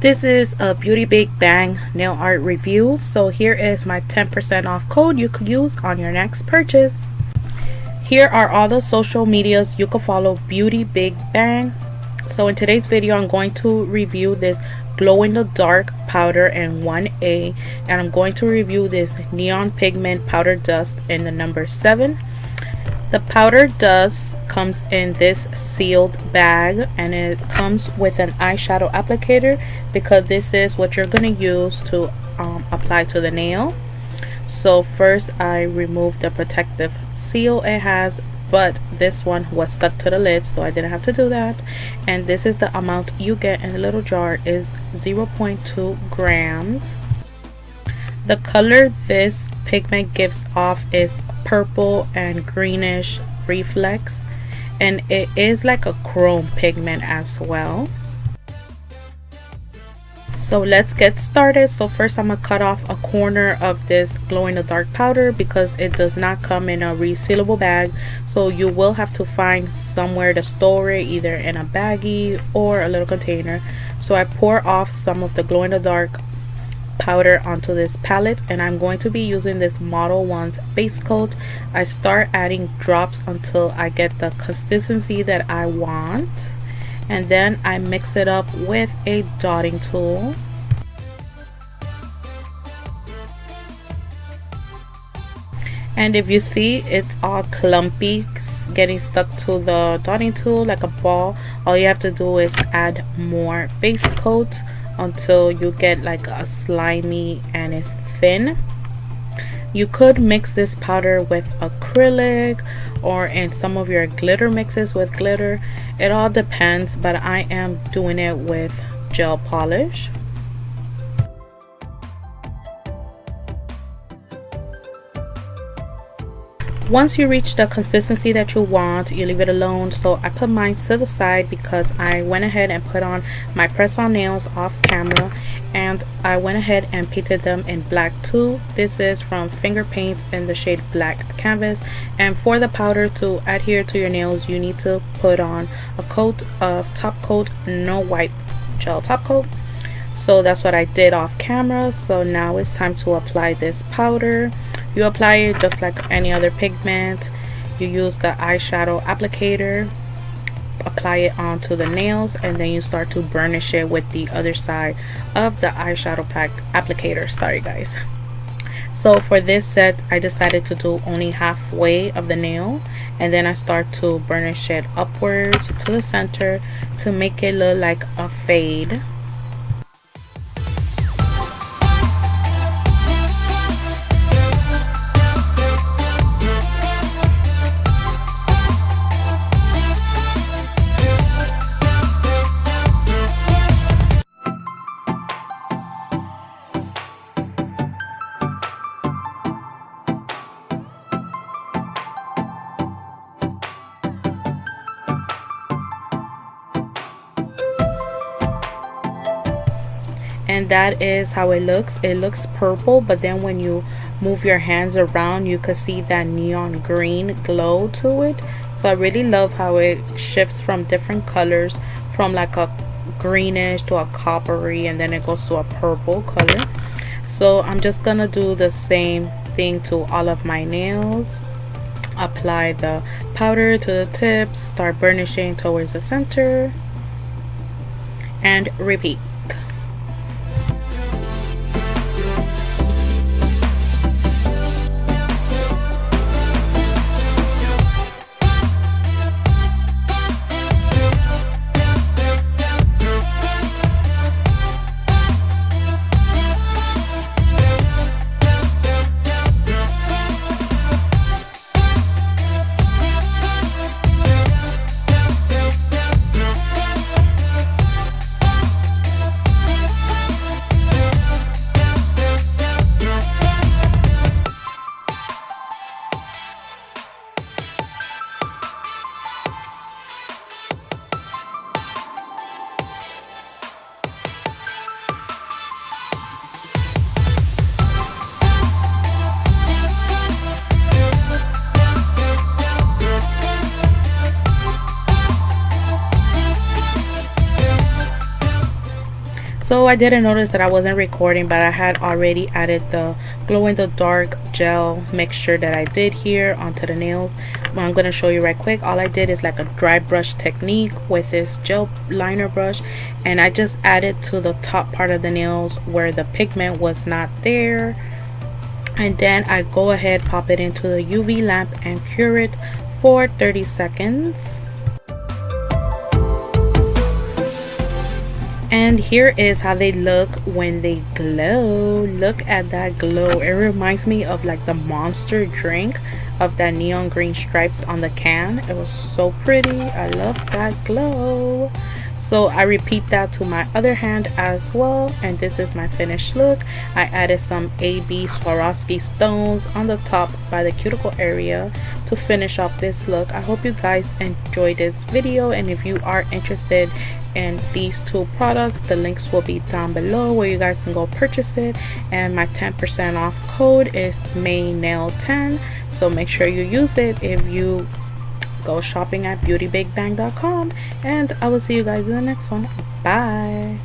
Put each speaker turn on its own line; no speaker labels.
This is a BeautyBigBang nail art review. So here is my 10% off code you could use on your next purchase. Here are all the social medias you can follow BeautyBigBang. So in today's video, I'm going to review this glow in the dark powder in 1A, and I'm going to review this neon pigment powder dust in the number 7. The powder dust comes in this sealed bag, and it comes with an eyeshadow applicator because this is what you're going to use to apply to the nail. So first I remove the protective seal it has, but this one was stuck to the lid, so I didn't have to do that. And this is the amount you get in the little jar is 0.2 grams. The color this pigment gives off is purple and greenish reflex, and it is like a chrome pigment as well. So let's get started. So first I'm gonna cut off a corner of this glow in the dark powder because it does not come in a resealable bag, so you will have to find somewhere to store it, either in a baggie or a little container. So I pour off some of the glow in the dark powder onto this palette, and I'm going to be using this Model 1's base coat. I start adding drops until I get the consistency that I want, and then I mix it up with a dotting tool. And if you see it's all clumpy, getting stuck to the dotting tool like a ball, all you have to do is add more base coat until you get like a slimy and it's thin. You could mix this powder with acrylic or in some of your glitter mixes with glitter. It all depends, but I am doing it with gel polish. Once you reach the consistency that you want, you leave it alone. So I put mine to the side because I went ahead and put on my press-on nails off camera, and I went ahead and painted them in black too. This is from Finger Paints in the shade Black Canvas. And for the powder to adhere to your nails, you need to put on a coat of top coat, no white gel top coat. So that's what I did off camera. So now it's time to apply this powder. You apply it just like any other pigment. You use the eyeshadow applicator, apply it onto the nails, and then you start to burnish it with the other side of the eyeshadow applicator. Sorry guys. So for this set I decided to do only halfway of the nail, and then I start to burnish it upwards to the center to make it look like a fade. And that is how it looks. It looks purple, but then when you move your hands around, you can see that neon green glow to it. So I really love how it shifts from different colors, from like a greenish to a coppery, and then it goes to a purple color. So I'm just gonna do the same thing to all of my nails. Apply the powder to the tips, start burnishing towards the center, and repeat. So I didn't notice that I wasn't recording, but I had already added the glow in the dark gel mixture that I did here onto the nails. I'm going to show you right quick. All I did is like a dry brush technique with this gel liner brush, and I just added to the top part of the nails where the pigment was not there, and then I go ahead, pop it into the UV lamp and cure it for 30 seconds. And here is how they look when they glow. Look at that glow. It reminds me of like the Monster drink of that neon green stripes on the can. It was so pretty. I love that glow. So I repeat that to my other hand as well, and this is my finished look. I added some AB Swarovski stones on the top by the cuticle area to finish off this look. I hope you guys enjoyed this video, and if you are interested in these two products, the links will be down below where you guys can go purchase it, and my 10% off code is MAENAIL10, so make sure you use it if you go shopping at BeautyBigBang.com, and I will see you guys in the next one. Bye.